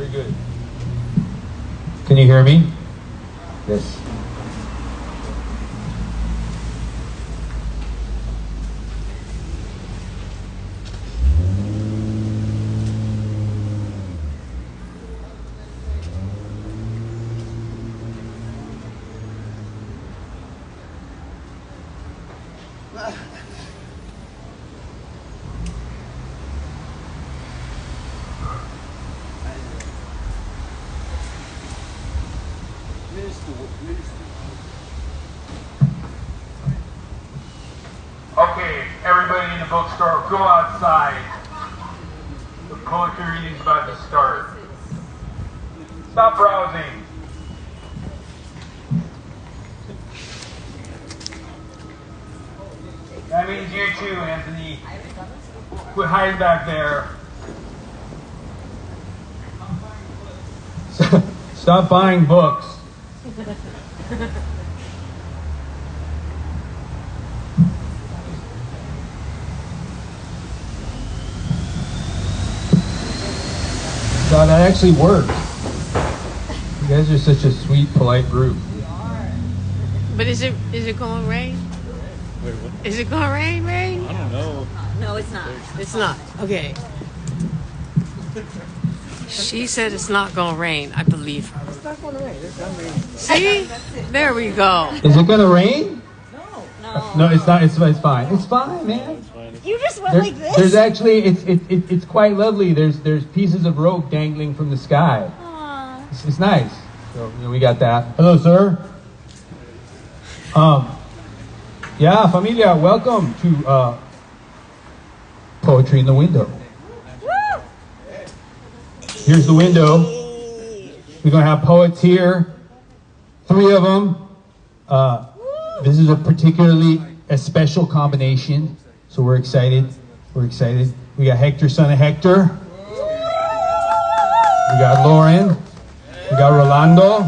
Very good. Can you hear me? Yes. Okay, everybody in the bookstore, go outside. The poetry reading's about to start. Stop browsing. That means you too, Anthony. Quit hiding back there. Stop buying books. So that actually worked. You guys are such a sweet, polite group. But is it going to rain? Wait, what? Is it going to rain? I don't know. No, it's not. It's not. Okay. She said it's not going to rain. I believe her. It's not going to rain. It's not raining. See? There we go. Is it gonna rain? No. No, it's not. It's fine. It's fine, man. You just went like this? There's actually, it's quite lovely. There's pieces of rope dangling from the sky. Aww. It's nice. So we got that. Hello, sir. Yeah, familia, welcome to Poetry in the Window. Woo! Here's the window. We're gonna have poets here. 3 of them. This is a particularly special combination, so we're excited. We're excited. We got Hector, son of Hector. We got Lauren. We got Rolando.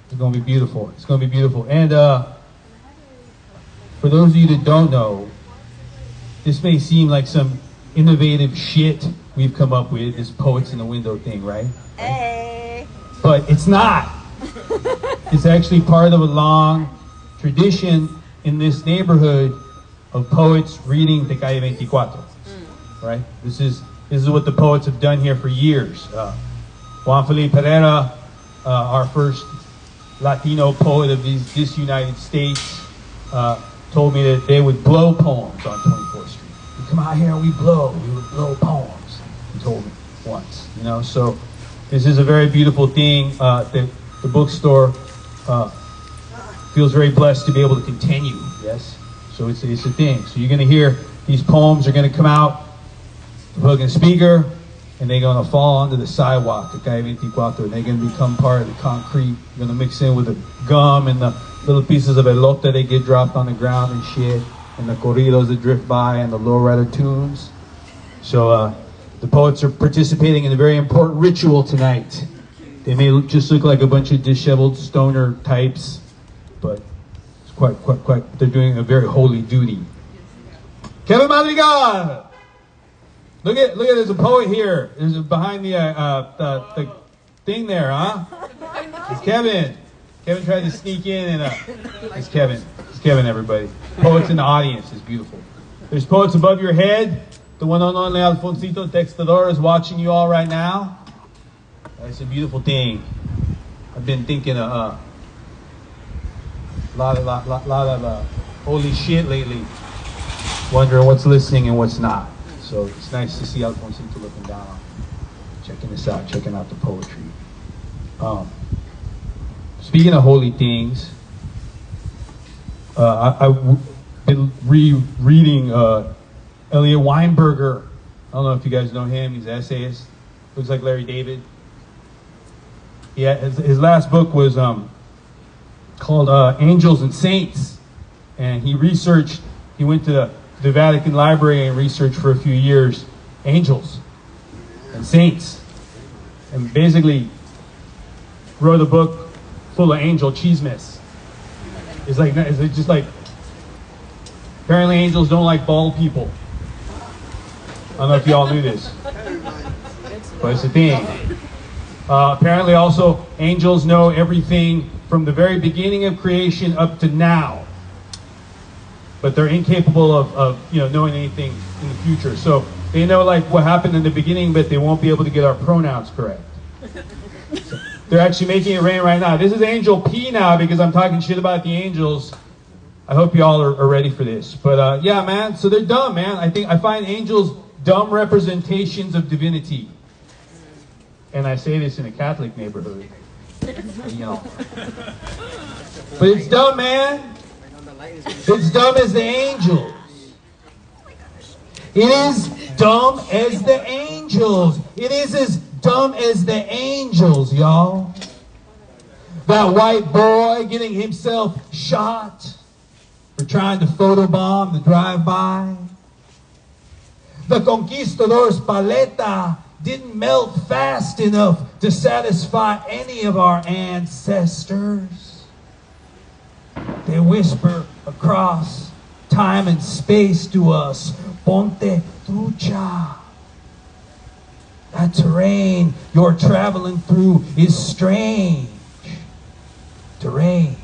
It's gonna be beautiful. It's gonna be beautiful. And for those of you that don't know, this may seem like some innovative shit we've come up with, this Poets in the Window thing, right? Hey. But it's not. It's actually part of a long tradition in this neighborhood of poets reading the Calle 24, right? This is what the poets have done here for years. Juan Felipe Pereira, our first Latino poet of this United States, told me that they would blow poems on 24th Street. We come out here and we would blow poems. He told me once, you know. So this is a very beautiful thing. The bookstore feels very blessed to be able to continue. Yes, so it's a thing. So you're gonna hear these poems are gonna come out, plug in a speaker, and they're gonna fall onto the sidewalk at Calle 24, and they're gonna become part of the concrete. You're gonna mix in with the gum and the little pieces of elote that get dropped on the ground and shit, and the corridos that drift by, and the lowrider tunes. So the poets are participating in a very important ritual tonight. They may just look like a bunch of disheveled stoner types, but it's quite, they're doing a very holy duty. Kevin Madrigal! Look at, there's a poet here. There's behind the thing there, huh? It's Kevin. Kevin tried to sneak in and it's Kevin. It's Kevin, everybody. Poets in the audience is beautiful. There's poets above your head. The one and only Alfonsito Textador is watching you all right now. It's a beautiful thing. I've been thinking a lot of holy shit lately. Wondering what's listening and what's not. So it's nice to see Alfonsito looking down, checking this out, checking out the poetry. Speaking of holy things, I've been rereading Elliot Weinberger. I don't know if you guys know him. He's an essayist. Looks like Larry David. Yeah, his last book was called Angels and Saints, and he went to the Vatican Library and researched for a few years angels and saints, and basically wrote a book full of angel chismes. It's just like apparently angels don't like bald people. I don't know if y'all knew this. But it's a thing. Apparently also, angels know everything from the very beginning of creation up to now. But they're incapable of knowing anything in the future. So they know like what happened in the beginning, but they won't be able to get our pronouns correct. So they're actually making it rain right now. This is Angel P now because I'm talking shit about the angels. I hope y'all are ready for this. But yeah, man, so they're dumb, man. I find angels dumb representations of divinity. And I say this in a Catholic neighborhood. You know. But it's dumb, man. It's dumb as the angels. It is dumb as the angels. It is as dumb as the angels, y'all. That white boy getting himself shot for trying to photobomb the drive-by. The conquistador's paleta didn't melt fast enough to satisfy any of our ancestors. They whisper across time and space to us, Ponte trucha. That terrain you're traveling through is strange terrain.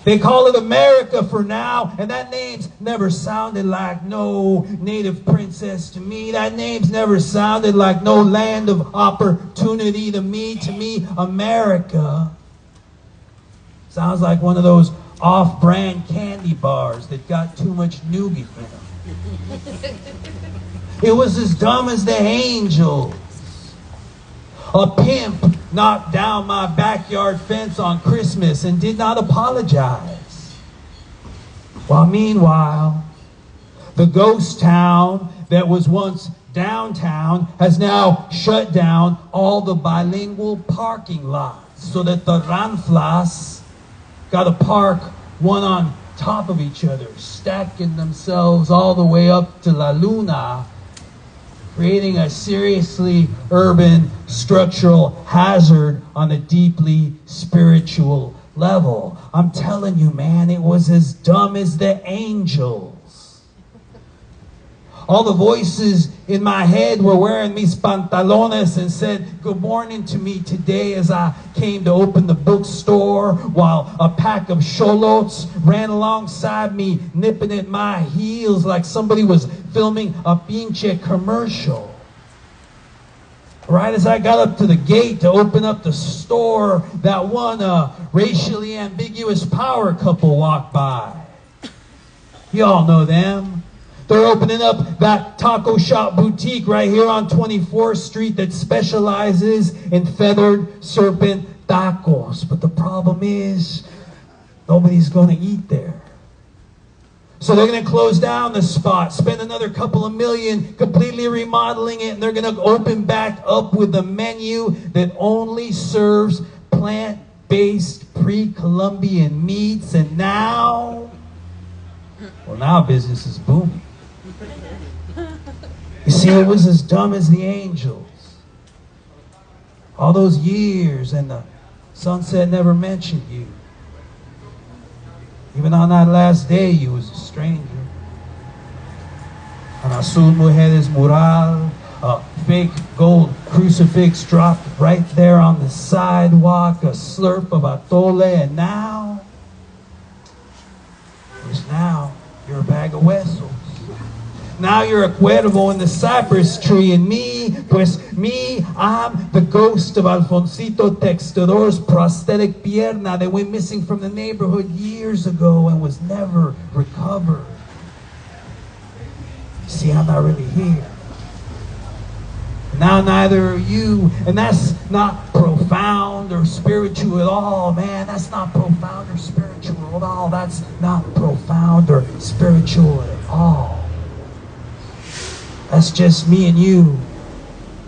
They call it America for now, and that name's never sounded like no native princess to me. That name's never sounded like no land of opportunity to me. To me, America sounds like one of those off-brand candy bars that got too much nougat in them. It was as dumb as the angels. A pimp knocked down my backyard fence on Christmas and did not apologize. While meanwhile, the ghost town that was once downtown has now shut down all the bilingual parking lots so that the ranflas got to park one on top of each other, stacking themselves all the way up to La Luna, creating a seriously urban structural hazard on a deeply spiritual level. I'm telling you, man, it was as dumb as the angels. All the voices in my head were wearing mis pantalones and said good morning to me today as I came to open the bookstore, while a pack of cholots ran alongside me, nipping at my heels like somebody was filming a pinche commercial. Right as I got up to the gate to open up the store, that one racially ambiguous power couple walked by. You all know them. They're opening up that taco shop boutique right here on 24th Street that specializes in feathered serpent tacos. But the problem is, nobody's going to eat there. So they're going to close down the spot, spend another couple of million completely remodeling it, and they're going to open back up with a menu that only serves plant-based pre-Columbian meats. And now business is booming. You see, it was as dumb as the angels. All those years, and the sunset never mentioned you. Even on that last day, you was a stranger. An azul mujeres mural, a fake gold crucifix dropped right there on the sidewalk, a slurp of atole, and now, you're a bag of huesos. Now you're a cuervo in the cypress tree, and I'm the ghost of Alfonsito Textador's prosthetic pierna that went missing from the neighborhood years ago and was never recovered. See, I'm not really here. Now neither are you, and that's not profound or spiritual at all, man. That's not profound or spiritual at all. That's not profound or spiritual at all. That's just me and you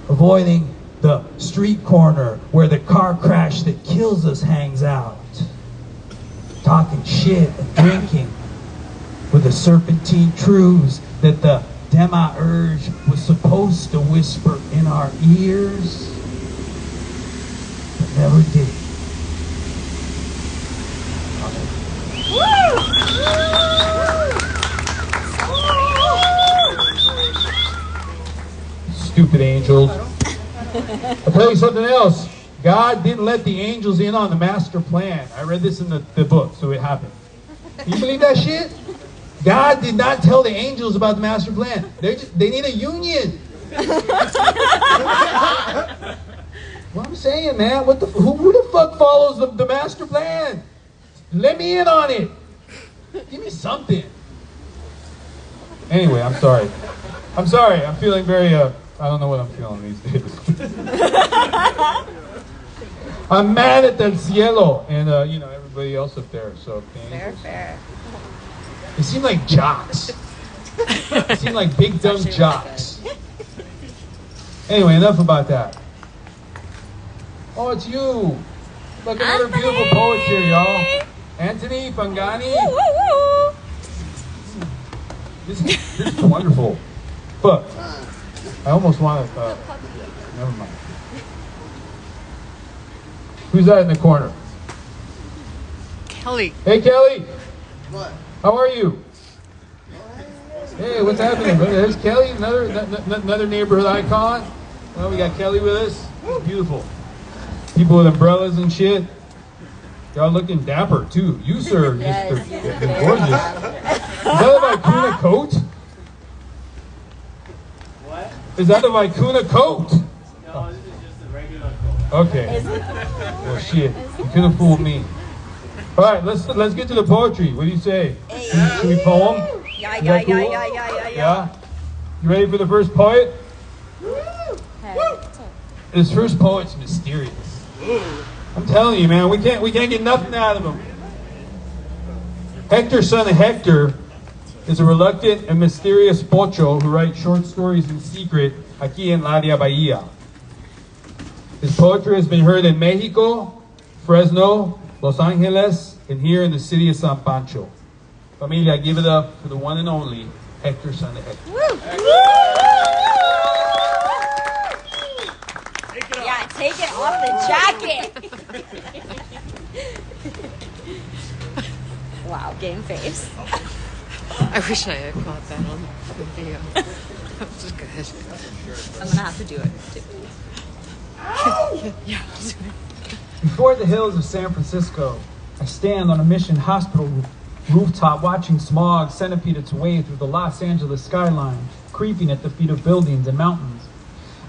avoiding the street corner where the car crash that kills us hangs out, talking shit and drinking with the serpentine truths that the demiurge was supposed to whisper in our ears, but never did. stupid angels. I'll tell you something else. God didn't let the angels in on the master plan. I read this in the book, so it happened. Can you believe that shit? God did not tell the angels about the master plan. They need a union. What I'm saying, man, who the fuck follows the master plan? Let me in on it. Give me something. Anyway, I'm sorry. I'm feeling very, I don't know what I'm feeling these days. I'm mad at El Cielo and, everybody else up there. So Fair. They seem like jocks. They seem like big dumb jocks. Anyway, enough about that. Oh, it's you. Look, another beautiful poet here, y'all. Anthony Pangani. Woo, woo, woo. This is wonderful. But I almost want to. Never mind. Who's that in the corner? Kelly. Hey, Kelly. What? How are you? Hey, what's happening? There's Kelly, another neighborhood icon. Well, we got Kelly with us. Beautiful. People with umbrellas and shit. Y'all looking dapper too. You, sir, Yes, you're gorgeous. Is that a Vicuna coat? What? Is that a Vicuna coat? No, this is just a regular coat. Okay. Well, shit. You could have fooled me. All right, let's get to the poetry. What do you say? Should we poem? Yeah. Is that cool? Yeah. You ready for the first poet? This first poet's mysterious. I'm telling you, man, we can't get nothing out of him. Hector, son of Hector, is a reluctant and mysterious pocho who writes short stories in secret aquí en la Bahía. His poetry has been heard in Mexico, Fresno, Los Angeles, and here in the city of San Pancho. Familia, give it up for the one and only Hector, son of Hector. Yeah, take it off the jacket. Wow, game face. I wish I had caught that on the video. That was good. I'm gonna have to do it too. Yeah. Before the hills of San Francisco, I stand on a mission hospital rooftop watching smog centipede its way through the Los Angeles skyline, creeping at the feet of buildings and mountains.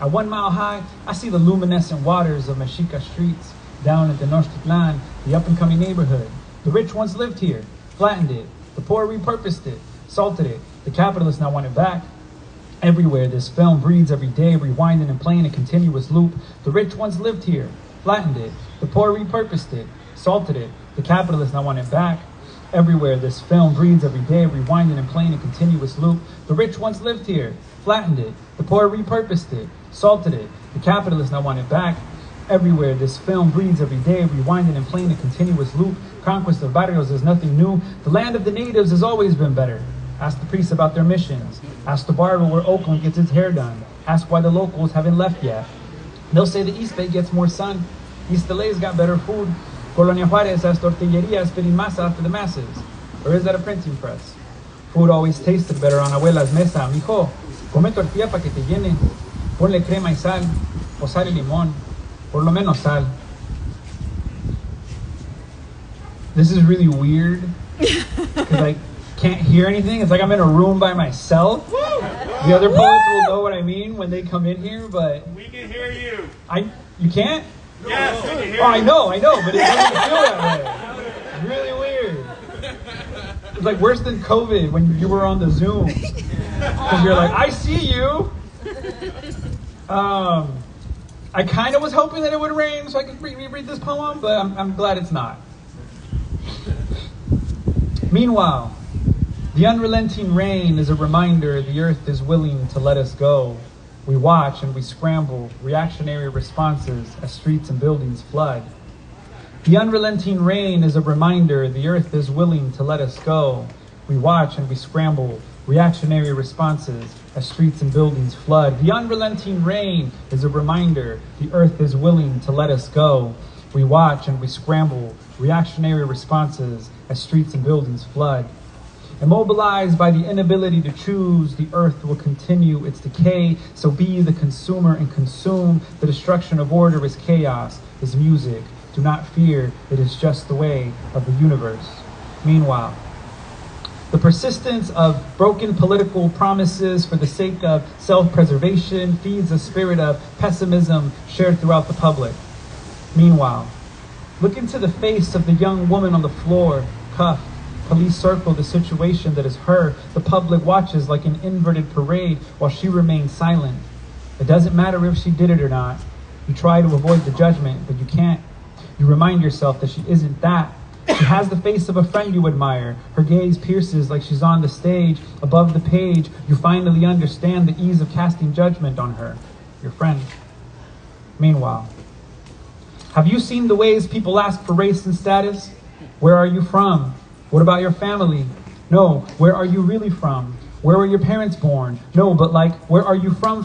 At 1 mile high, I see the luminescent waters of Mexica streets. Down at the Tenochtitlan, the up-and-coming neighborhood. The rich once lived here, flattened it. The poor repurposed it, salted it. The capitalists now want it back. Everywhere this film breathes every day, rewinding and playing a continuous loop. The rich once lived here, flattened it. The poor repurposed it, salted it. The capitalists now want it back. Everywhere this film breathes every day, rewinding and playing a continuous loop. The rich once lived here, flattened it. The poor repurposed it, salted it. The capitalists now want it back. Everywhere this film breathes every day, rewinding and playing a continuous loop. Conquest of barrios is nothing new. The land of the natives has always been better. Ask the priests about their missions. Ask the barber where Oakland gets its hair done. Ask why the locals haven't left yet. They'll say the East Bay gets more sun. East LA's got better food. Colonia Juarez has tortilleria spitting masa for the masses. Or is that a printing press? Food always tasted better on abuela's mesa. Mijo, come tortilla pa que te llene. Ponle crema y sal. O sal y limón. Por lo menos sal. This is really weird. Because I can't hear anything. It's like I'm in a room by myself. The other poets will know what I mean when they come in here, but We can hear you. you can't? Yes, we can hear Oh, I you. know, but it doesn't feel that way. It's really weird. It's like worse than COVID when you were on the Zoom. Because you're like, I see you. I kind of was hoping that it would rain so I could read this poem, but I'm glad it's not. Meanwhile, the unrelenting rain is a reminder the earth is willing to let us go. We watch and we scramble, reactionary responses as streets and buildings flood. The unrelenting rain is a reminder the earth is willing to let us go. We watch and we scramble, reactionary responses as streets and buildings flood. The unrelenting rain is a reminder the earth is willing to let us go. We watch and we scramble, reactionary responses as streets and buildings flood. Immobilized by the inability to choose, the earth will continue its decay. So be the consumer and consume. The destruction of order is chaos, is music. Do not fear, it is just the way of the universe. Meanwhile, the persistence of broken political promises for the sake of self-preservation feeds a spirit of pessimism shared throughout the public. Meanwhile, look into the face of the young woman on the floor, cuffed. Police circle the situation that is her. The public watches like an inverted parade while she remains silent. It doesn't matter if she did it or not. You try to avoid the judgment, but you can't. You remind yourself that she isn't that. She has the face of a friend you admire. Her gaze pierces like she's on the stage. Above the page, you finally understand the ease of casting judgment on her, your friend. Meanwhile, have you seen the ways people ask for race and status? Where are you from? What about your family? No, where are you really from? Where were your parents born? No, but like, where are you from?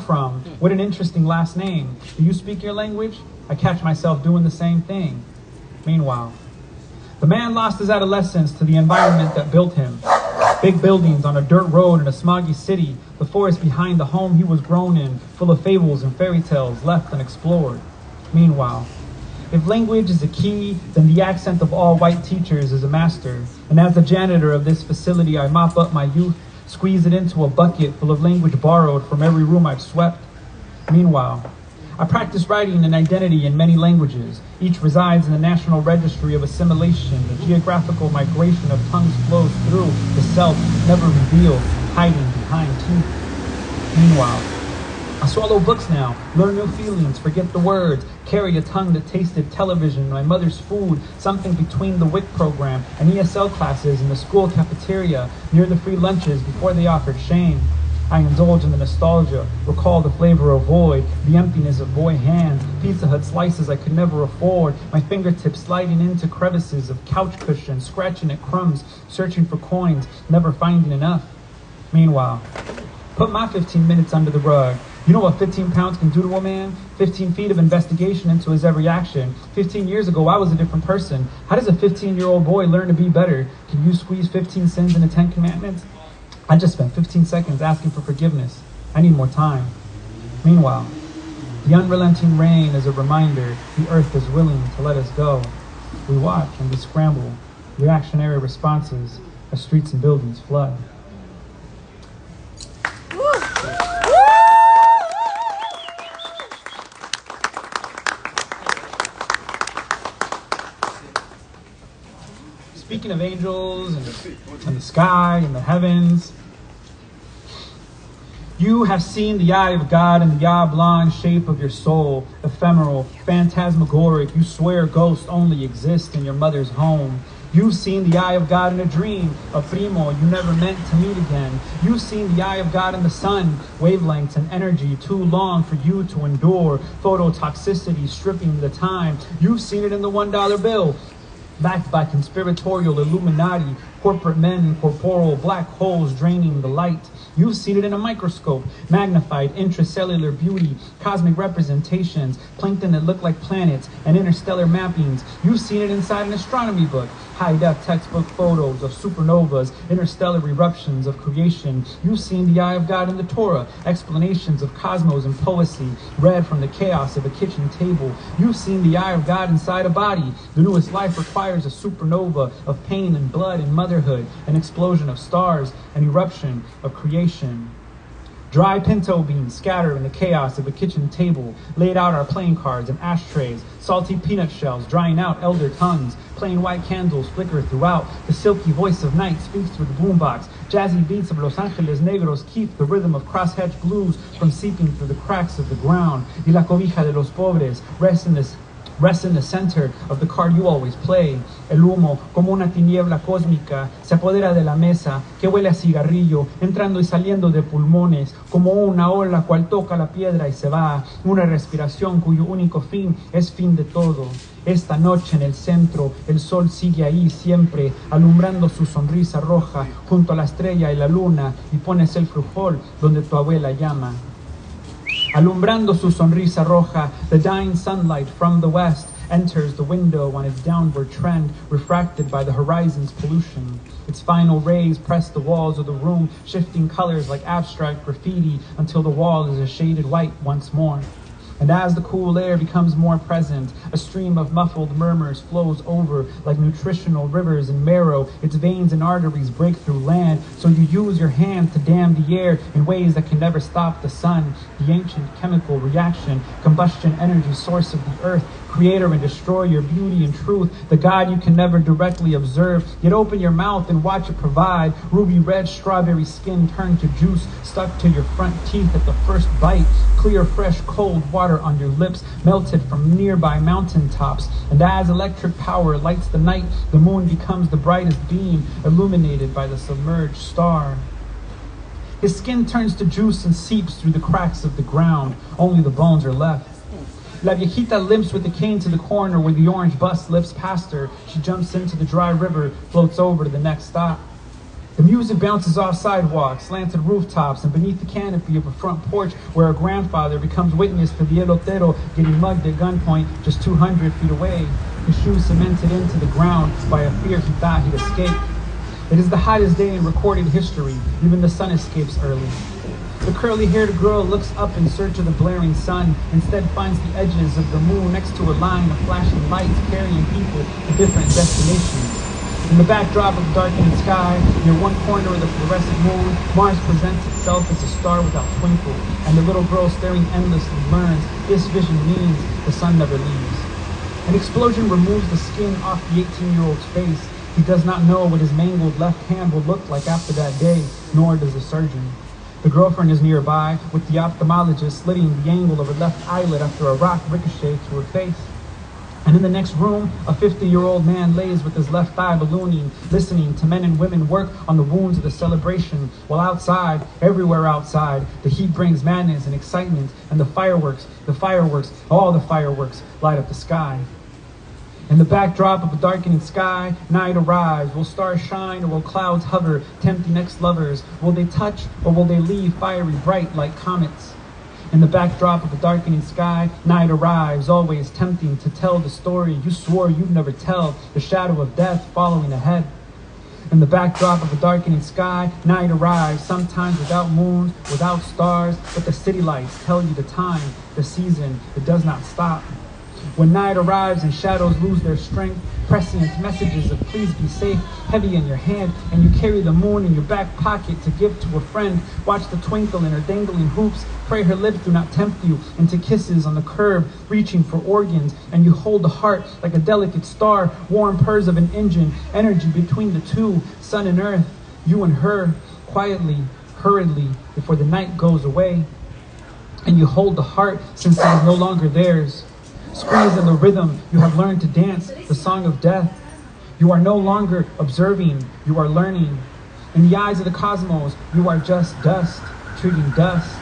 What an interesting last name. Do you speak your language? I catch myself doing the same thing. Meanwhile, the man lost his adolescence to the environment that built him. Big buildings on a dirt road in a smoggy city, the forest behind the home he was grown in, full of fables and fairy tales left unexplored. Meanwhile, if language is a key, then the accent of all white teachers is a master. And as the janitor of this facility, I mop up my youth, squeeze it into a bucket full of language borrowed from every room I've swept. Meanwhile, I practice writing an identity in many languages. Each resides in the National Registry of Assimilation. The geographical migration of tongues flows through the self, never revealed, hiding behind teeth. Meanwhile, I swallow books now, learn new feelings, forget the words, carry a tongue that tasted television, my mother's food, something between the WIC program and ESL classes in the school cafeteria, near the free lunches before they offered shame. I indulge in the nostalgia, recall the flavor of void, the emptiness of boy hands, Pizza Hut slices I could never afford, my fingertips sliding into crevices of couch cushions, scratching at crumbs, searching for coins, never finding enough. Meanwhile, put my 15 minutes under the rug. You know what 15 pounds can do to a man? 15 feet of investigation into his every action. 15 years ago, I was a different person. How does a 15-year-old boy learn to be better? Can you squeeze 15 sins into 10 commandments? I just spent 15 seconds asking for forgiveness. I need more time. Meanwhile, the unrelenting rain is a reminder the earth is willing to let us go. We watch and we scramble. Reactionary responses as streets and buildings flood. Speaking of angels and the sky and the heavens, you have seen the eye of God in the oblong shape of your soul, ephemeral, phantasmagoric. You swear ghosts only exist in your mother's home. You've seen the eye of God in a dream, a primo you never meant to meet again. You've seen the eye of God in the sun, wavelengths and energy too long for you to endure, phototoxicity stripping the time. You've seen it in the $1 bill, backed by conspiratorial Illuminati, corporate men and corporal black holes draining the light. You've seen it in a microscope, magnified intracellular beauty, cosmic representations, plankton that look like planets, and interstellar mappings. You've seen it inside an astronomy book, high-def textbook photos of supernovas, interstellar eruptions of creation. You've seen the eye of God in the Torah, explanations of cosmos and poesy, read from the chaos of a kitchen table. You've seen the eye of God inside a body. The newest life requires a supernova of pain and blood and motherhood, an explosion of stars, an eruption of creation. Dry pinto beans scatter in the chaos of a kitchen table, laid out our playing cards and ashtrays, salty peanut shells drying out elder tongues, plain white candles flicker throughout, the silky voice of night speaks through the boombox, jazzy beats of Los Angeles Negros keep the rhythm of crosshatch blues from seeping through the cracks of the ground, y la cobija de los pobres rests in the center of the card you always play. El humo, como una tiniebla cósmica, se apodera de la mesa, que huele a cigarrillo, entrando y saliendo de pulmones, como una ola cual toca la piedra y se va, una respiración cuyo único fin es fin de todo. Esta noche en el centro, el sol sigue ahí siempre, alumbrando su sonrisa roja, junto a la estrella y la luna, y pones el frujol donde tu abuela llama. Alumbrando su sonrisa roja, the dying sunlight from the west, enters the window on its downward trend, refracted by the horizon's pollution. Its final rays press the walls of the room, shifting colors like abstract graffiti until the wall is a shaded white once more. And as the cool air becomes more present, a stream of muffled murmurs flows over like nutritional rivers in marrow. Its veins and arteries break through land, so you use your hand to dam the air in ways that can never stop the sun, the ancient chemical reaction, combustion energy source of the earth, creator and destroyer, beauty and truth, the God you can never directly observe, yet open your mouth and watch it provide. Ruby red strawberry skin turned to juice, stuck to your front teeth at the first bite, clear, fresh, cold water on your lips, melted from nearby mountain tops. And as electric power lights the night, the moon becomes the brightest beam, illuminated by the submerged star. His skin turns to juice and seeps through the cracks of the ground. Only the bones are left. La viejita limps with the cane to the corner where the orange bus lifts past her. She jumps into the dry river, floats over to the next stop. The music bounces off sidewalks, slanted rooftops, and beneath the canopy of a front porch where a grandfather becomes witness to the elotero getting mugged at gunpoint just 200 feet away, his shoes cemented into the ground by a fear he thought he'd escape. It is the hottest day in recorded history. Even the sun escapes early. The curly-haired girl looks up in search of the blaring sun, instead finds the edges of the moon next to a line of flashing lights carrying people to different destinations. In the backdrop of the darkening sky, near one corner of the fluorescent moon, Mars presents itself as a star without twinkle, and the little girl staring endlessly learns this vision means the sun never leaves. An explosion removes the skin off the 18-year-old's face. He does not know what his mangled left hand will look like after that day, nor does the surgeon. The girlfriend is nearby, with the ophthalmologist slitting the angle of her left eyelid after a rock ricocheted to her face. And in the next room, a 50-year-old man lays with his left thigh ballooning, listening to men and women work on the wounds of the celebration, while outside, everywhere outside, the heat brings madness and excitement, and the fireworks, all the fireworks light up the sky. In the backdrop of a darkening sky, night arrives. Will stars shine or will clouds hover, tempting ex-lovers? Will they touch or will they leave fiery bright like comets? In the backdrop of a darkening sky, night arrives, always tempting to tell the story you swore you'd never tell, the shadow of death following ahead. In the backdrop of a darkening sky, night arrives, sometimes without moons, without stars, but the city lights tell you the time, the season, it does not stop. When night arrives and shadows lose their strength, prescient messages of please be safe, heavy in your hand, and you carry the moon in your back pocket to give to a friend. Watch the twinkle in her dangling hoops, pray her lips do not tempt you into kisses on the curb, reaching for organs, and you hold the heart like a delicate star, warm purrs of an engine, energy between the two, sun and earth, you and her, quietly, hurriedly, before the night goes away. And you hold the heart since it is no longer theirs. Squeeze in the rhythm, you have learned to dance, the song of death. You are no longer observing, you are learning. In the eyes of the cosmos, you are just dust, treating dust.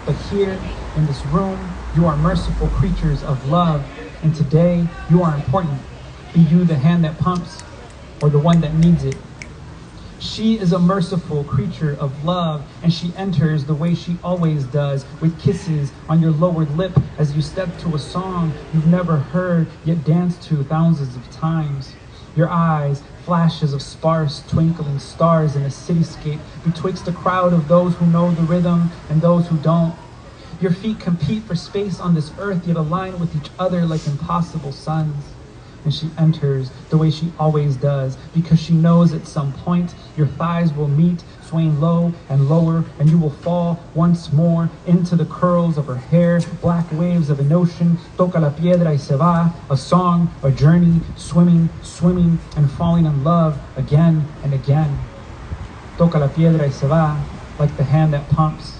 But here, in this room, you are merciful creatures of love. And today, you are important. Be you the hand that pumps, or the one that needs it. She is a merciful creature of love, and she enters the way she always does, with kisses on your lowered lip as you step to a song you've never heard yet danced to thousands of times. Your eyes, flashes of sparse, twinkling stars in a cityscape betwixt a crowd of those who know the rhythm and those who don't. Your feet compete for space on this earth, yet align with each other like impossible suns. And she enters the way she always does, because she knows at some point your thighs will meet, swaying low and lower, and you will fall once more into the curls of her hair, black waves of an ocean, toca la piedra y se va, a song, a journey, swimming, swimming, and falling in love again and again. Toca la piedra y se va, like the hand that pumps.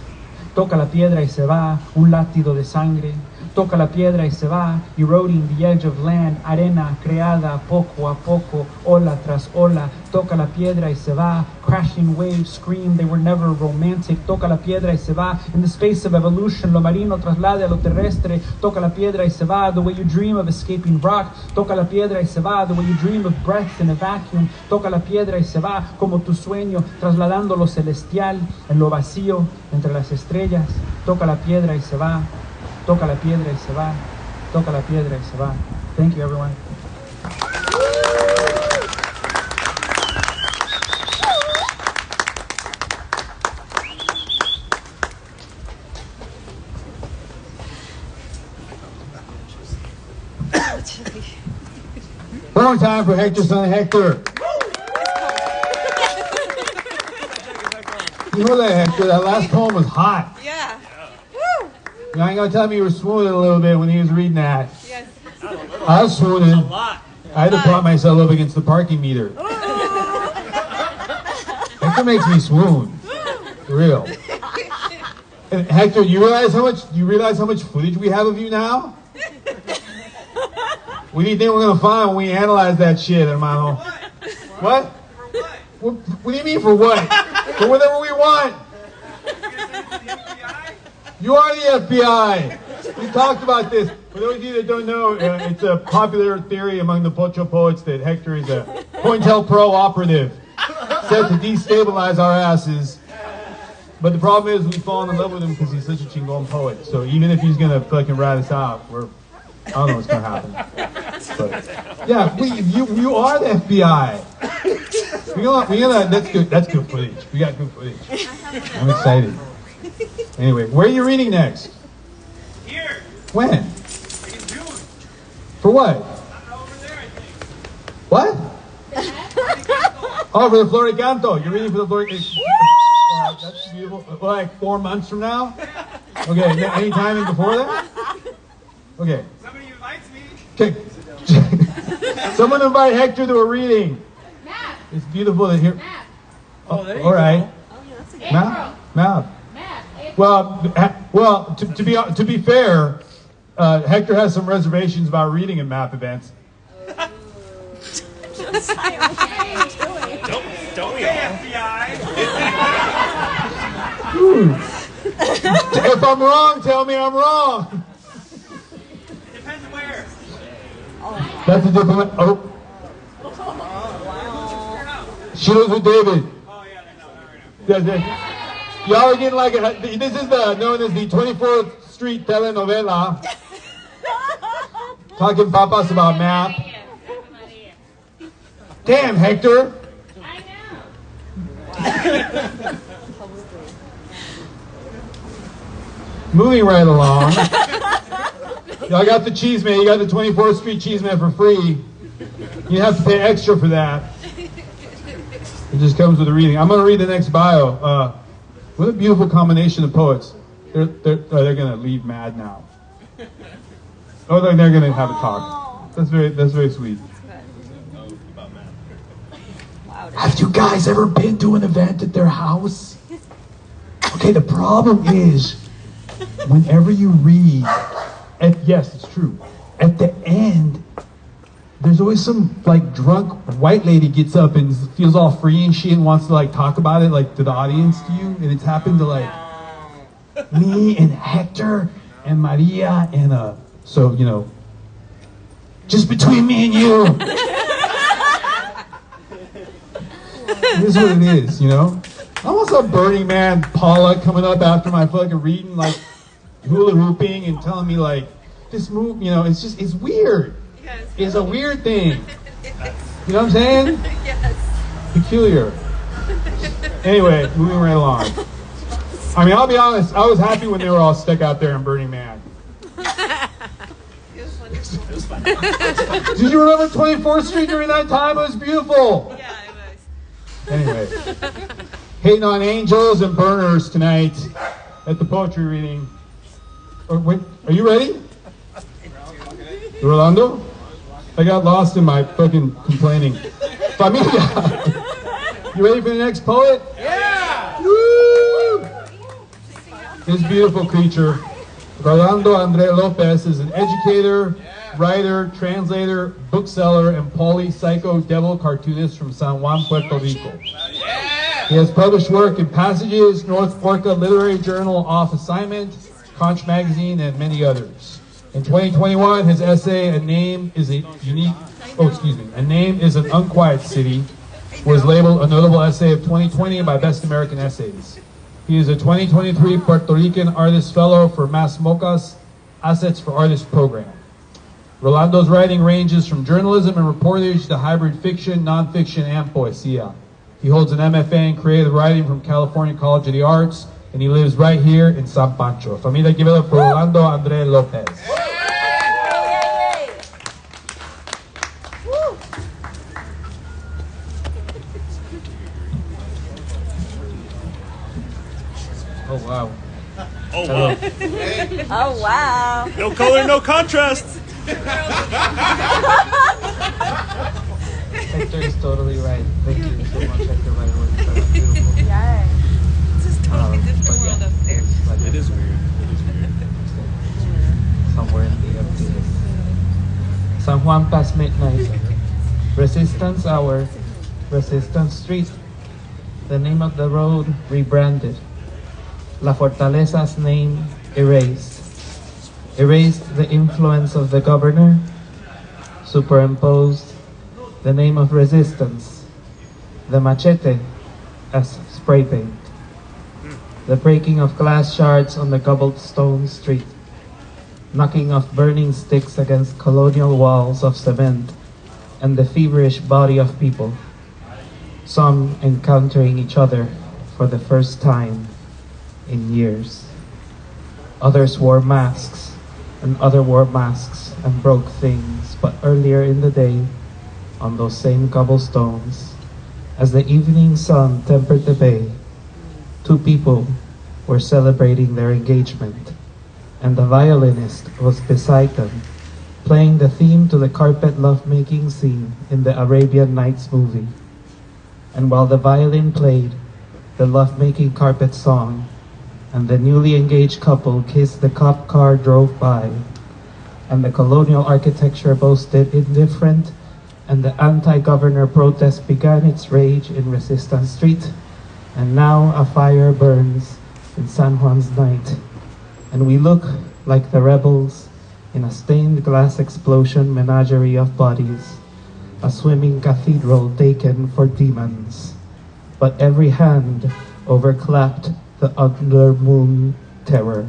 Toca la piedra y se va, un latido de sangre. Toca la piedra y se va, eroding the edge of land, arena creada poco a poco, ola tras ola. Toca la piedra y se va, crashing waves scream they were never romantic. Toca la piedra y se va, in the space of evolution, lo marino traslade a lo terrestre. Toca la piedra y se va, the way you dream of escaping rock. Toca la piedra y se va, the way you dream of breath in a vacuum. Toca la piedra y se va, como tu sueño, trasladando lo celestial en lo vacío, entre las estrellas. Toca la piedra y se va. Toca la piedra y se va, toca la piedra y se va. Thank you, everyone. One more time for Hector, son Hector. You know that, Hector, that last poem was hot. Yeah. You ain't gonna tell me you were swooning a little bit when he was reading that. Yes. I was swooning. A lot. I had to prop myself up against the parking meter. Hector makes me swoon. For real. And Hector, you realize how much footage we have of you now? What do you think we're gonna find when we analyze that shit, hermano? What? What do you mean for what? For whatever we want. You are the FBI. We talked about this. For those of you that don't know, it's a popular theory among the Pocho poets that Hector is a COINTELPRO operative set to destabilize our asses. But the problem is we've fallen in love with him because he's such a chingon poet. So even if he's gonna fucking rat us out, I don't know what's gonna happen. But yeah, you are the FBI. That's good. That's good footage. We got good footage. I'm excited. Anyway, where are you reading next? Here. When? Like in June. For what? Over there, I think. What? Oh, for the Florida Canto. You're reading for the Florida. That's beautiful. Like 4 months from now? Okay. Any time before that? Okay. Somebody invites me. Okay. Someone invite Hector to a reading. Map. It's beautiful to hear. Map. Oh, there you All right. go. Oh, yeah, that's a good April. Map. Map. Well, to be fair, Hector has some reservations about reading in map events. Don't we all? FBI. If I'm wrong, tell me I'm wrong. Depends where. That's a diplomat. Oh. She was with David. Oh, yeah, no, not right now. Y'all are getting like this is known as the 24th Street telenovela. Talking papas about map. Damn, Hector. I know. Moving right along. Y'all got the cheese man. You got the 24th Street cheese man for free. You have to pay extra for that. It just comes with a reading. I'm going to read the next bio. What a beautiful combination of poets. They're going to leave mad now. Oh, they're going to have a talk. That's very sweet. Have you guys ever been to an event at their house? Okay, the problem is, whenever you read, yes, it's true. At the end, there's always some like drunk white lady gets up and feels all free and shit and wants to like talk about it like to the audience to you, and it's happened to like me and Hector and Maria and so you know, just between me and you. This is what it is, you know. I almost saw Burning Man Paula coming up after my fucking reading, like hula hooping and telling me like this move, you know, it's weird. Yes. It's a weird thing. You know what I'm saying? Yes. Peculiar. Anyway, moving right along. I mean, I'll be honest, I was happy when they were all stuck out there in Burning Man. It was funny. Did you remember 24th Street during that time? It was beautiful. Yeah, it was. Anyway, hating on angels and burners tonight at the poetry reading. Oh, wait, are you ready? Rolando? I got lost in my fucking complaining. Familia! You ready for the next poet? Yeah! Woo! This beautiful creature, Rolando André López, is an educator, writer, translator, bookseller, and poly-psycho devil cartoonist from San Juan, Puerto Rico. He has published work in Passages, North Orca Literary Journal, Off Assignment, Conch Magazine, and many others. In 2021, his essay, A Name is an Unquiet City, was labeled a notable essay of 2020 by Best American Essays. He is a 2023 Puerto Rican Artist Fellow for Mas Mocas Assets for Artists program. Rolando's writing ranges from journalism and reportage to hybrid fiction, nonfiction, and poesía. He holds an MFA in creative writing from California College of the Arts, and he lives right here in San Pancho. Familia, give it up for Rolando André López. Oh, wow. Oh, wow. Oh, wow. No color, no contrast. Hector is totally right. Thank you so much, Hector. Right, beautiful. Yeah. This is totally different world up there. It is weird. It is weird. Somewhere in the emptiness. San Juan past midnight. Resistance Hour. Resistance Street. The name of the road rebranded. La Fortaleza's name erased. Erased the influence of the governor. Superimposed the name of resistance. The machete as spray paint. The breaking of glass shards on the cobblestone street. Knocking of burning sticks against colonial walls of cement, and the feverish body of people, some encountering each other for the first time in years. Others wore masks, and other wore masks and broke things, but earlier in the day, on those same cobblestones, as the evening sun tempered the bay, two people were celebrating their engagement, and the violinist was beside them, playing the theme to the carpet lovemaking scene in the Arabian Nights movie. And while the violin played the lovemaking carpet song, and the newly engaged couple kissed, the cop car drove by, and the colonial architecture boasted indifferent, and the anti-governor protest began its rage in Resistance Street, and now a fire burns in San Juan's night, and we look like the rebels in a stained glass explosion menagerie of bodies, a swimming cathedral taken for demons, but every hand overclapped the undermoon terror.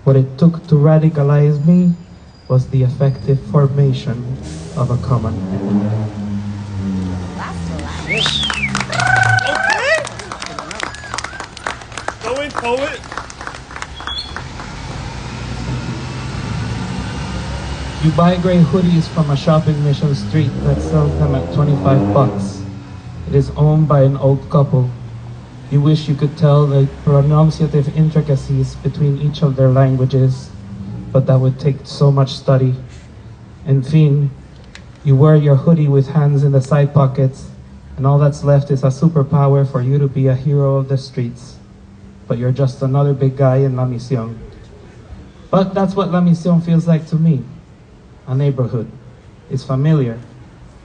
What it took to radicalize me was the effective formation of a common enemy. Going poet. You buy gray hoodies from a shop in Mission Street that sells them at 25 bucks. It is owned by an old couple. You wish you could tell the pronunciative intricacies between each of their languages, but that would take so much study. En fin, you wear your hoodie with hands in the side pockets, and all that's left is a superpower for you to be a hero of the streets. But you're just another big guy in La Misión. But that's what La Misión feels like to me. A neighborhood. It's familiar.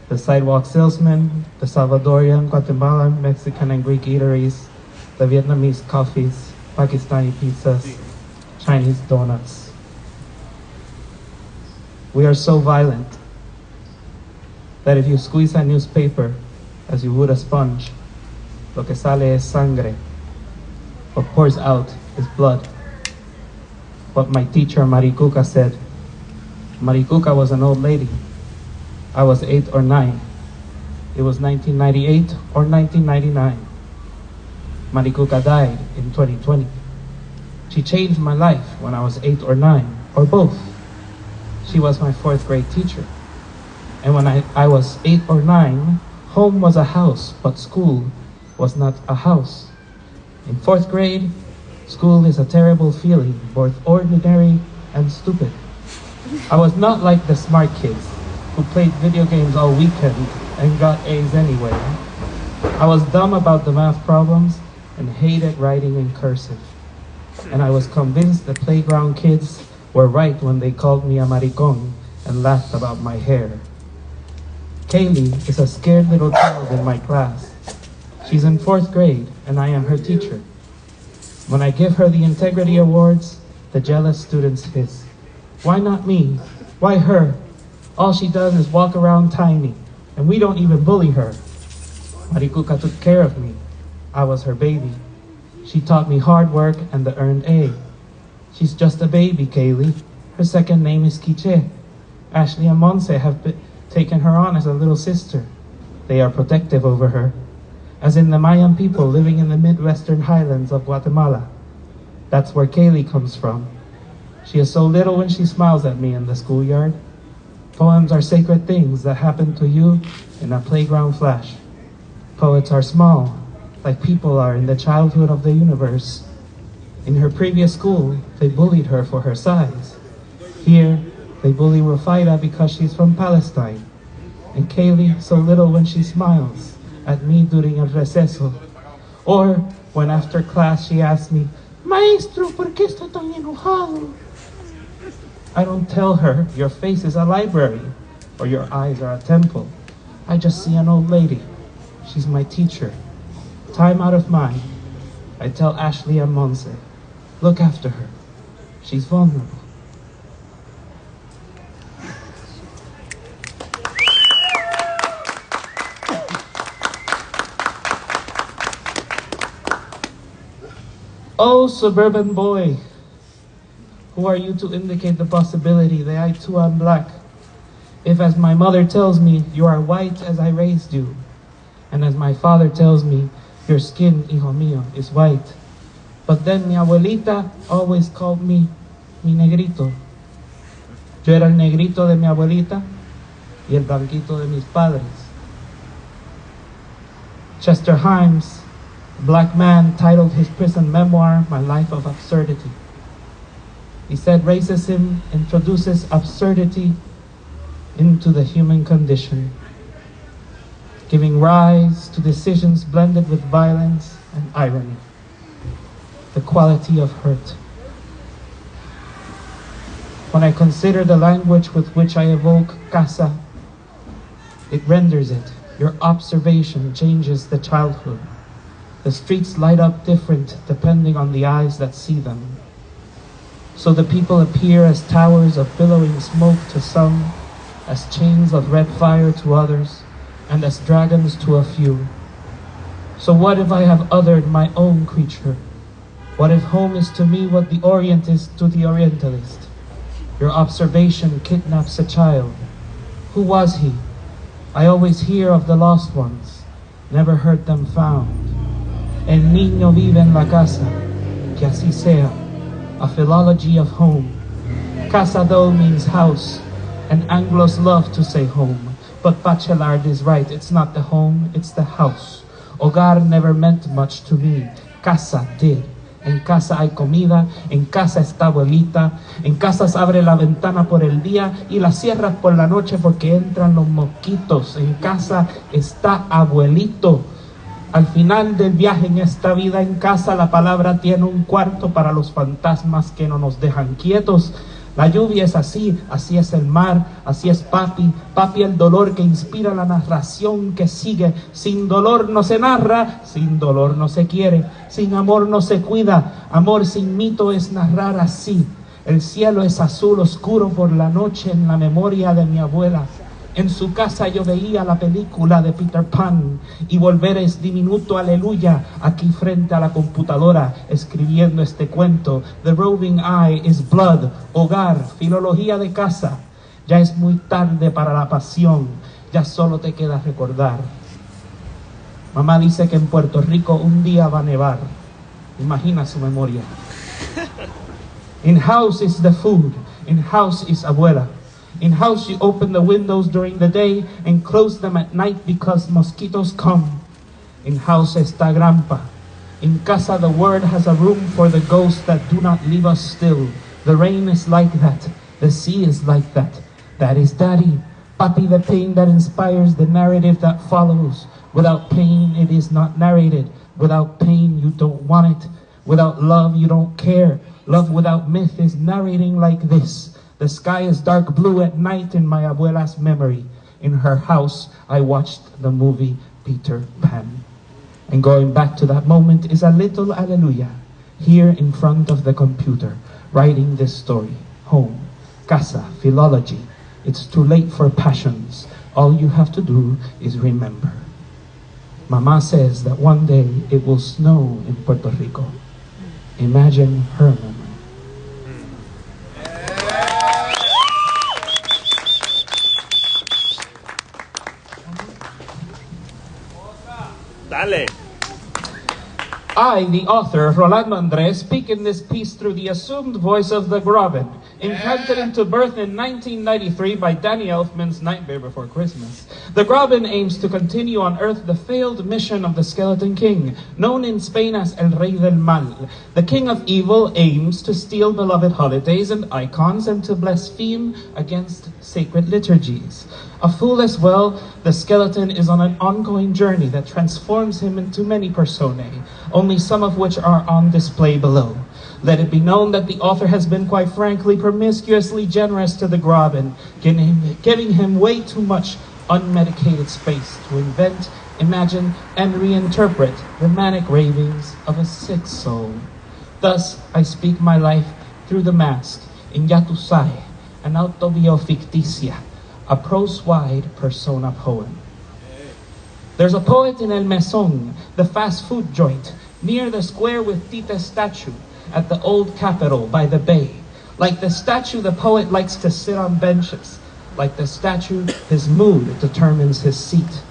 The sidewalk salesman, the Salvadorian, Guatemalan, Mexican, and Greek eateries, the Vietnamese coffees, Pakistani pizzas, Chinese donuts. We are so violent that if you squeeze a newspaper as you would a sponge, lo que sale es sangre. What pours out is blood. What my teacher Maricuca said. Maricuca was an old lady. I was 8 or 9. It was 1998 or 1999. Maricuca died in 2020. She changed my life when I was 8 or 9, or both. She was my 4th grade teacher. And when I was 8 or 9, home was a house, but school was not a house. In 4th grade, school is a terrible feeling, both ordinary and stupid. I was not like the smart kids who played video games all weekend and got A's anyway. I was dumb about the math problems and hated writing in cursive. And I was convinced the playground kids were right when they called me a maricón and laughed about my hair. Kaylee is a scared little child in my class. She's in 4th grade and I am her teacher. When I give her the integrity awards, the jealous students hiss. Why not me? Why her? All she does is walk around tiny, and we don't even bully her. Maricuca took care of me. I was her baby. She taught me hard work and the earned A. She's just a baby, Kaylee. Her second name is Quiche. Ashley and Monse have taken her on as a little sister. They are protective over her, as in the Mayan people living in the Midwestern highlands of Guatemala. That's where Kaylee comes from. She is so little when she smiles at me in the schoolyard. Poems are sacred things that happen to you in a playground flash. Poets are small, like people are in the childhood of the universe. In her previous school, they bullied her for her size. Here, they bully Rufaida because she's from Palestine. And Kaylee, so little when she smiles at me during el receso. Or when after class she asks me, Maestro, ¿por qué está tan enojado? I don't tell her, your face is a library, or your eyes are a temple. I just see an old lady. She's my teacher. Time out of mind, I tell Ashley and Monse, look after her. She's vulnerable. Oh, suburban boy, who are you to indicate the possibility that I too am black? If, as my mother tells me, you are white as I raised you, and as my father tells me, your skin, hijo mío, is white. But then mi abuelita always called me mi negrito. Yo era el negrito de mi abuelita y el blanquito de mis padres. Chester Himes, a black man, titled his prison memoir, My Life of Absurdity. He said racism introduces absurdity into the human condition, giving rise to decisions blended with violence and irony, the quality of hurt. When I consider the language with which I evoke casa, it renders it. Your observation changes the childhood. The streets light up different depending on the eyes that see them. So the people appear as towers of billowing smoke to some, as chains of red fire to others, and as dragons to a few. So what if I have othered my own creature? What if home is to me what the Orient is to the Orientalist? Your observation kidnaps a child. Who was he? I always hear of the lost ones, never heard them found. El niño vive en la casa, que así sea, a philology of home. Casa though means house, and Anglos love to say home. But Bachelard is right, it's not the home, it's the house. Hogar never meant much to me, casa did. En casa hay comida, en casa está abuelita, en casa se abre la ventana por el día y la cierras por la noche porque entran los mosquitos. En casa está abuelito. Al final del viaje en esta vida, en casa la palabra tiene un cuarto para los fantasmas que no nos dejan quietos. La lluvia es así, así es el mar, así es papi, papi el dolor que inspira la narración que sigue. Sin dolor no se narra, sin dolor no se quiere, sin amor no se cuida, amor sin mito es narrar así. El cielo es azul oscuro por la noche en la memoria de mi abuela. En su casa yo veía la película de Peter Pan y volver es diminuto aleluya aquí frente a la computadora escribiendo este cuento. The roving eye is blood, hogar, filología de casa. Ya es muy tarde para la pasión, ya solo te queda recordar. Mamá dice que en Puerto Rico un día va a nevar. Imagina su memoria. In house is the food, in house is abuela. In house you open the windows during the day and close them at night because mosquitoes come. In house está grandpa. In casa the word has a room for the ghosts that do not leave us still. The rain is like that. The sea is like that. That is daddy. Papi, the pain that inspires the narrative that follows. Without pain it is not narrated. Without pain you don't want it. Without love you don't care. Love without myth is narrating like this. The sky is dark blue at night in my abuela's memory. In her house, I watched the movie Peter Pan. And going back to that moment is a little alleluia, here in front of the computer, writing this story. Home, casa, philology. It's too late for passions. All you have to do is remember. Mama says that one day it will snow in Puerto Rico. Imagine her memory. Dale. I, the author, Rolando André, speak in this piece through the assumed voice of the Groben, implanted into birth in 1993 by Danny Elfman's Nightmare Before Christmas. The Groben aims to continue on Earth the failed mission of the Skeleton King, known in Spain as El Rey del Mal. The King of Evil aims to steal beloved holidays and icons and to blaspheme against sacred liturgies. A fool as well, the skeleton is on an ongoing journey that transforms him into many personae, only some of which are on display below. Let it be known that the author has been quite frankly promiscuously generous to the Groben, giving him way too much unmedicated space to invent, imagine, and reinterpret the manic ravings of a sick soul. Thus, I speak my life through the mask in Yatusai, an autobioficticia, a prose-wide persona poem. There's a poet in El Mesón, the fast food joint, near the square with Tita's statue, at the old Capitol by the bay. Like the statue, the poet likes to sit on benches. Like the statue, his mood determines his seat.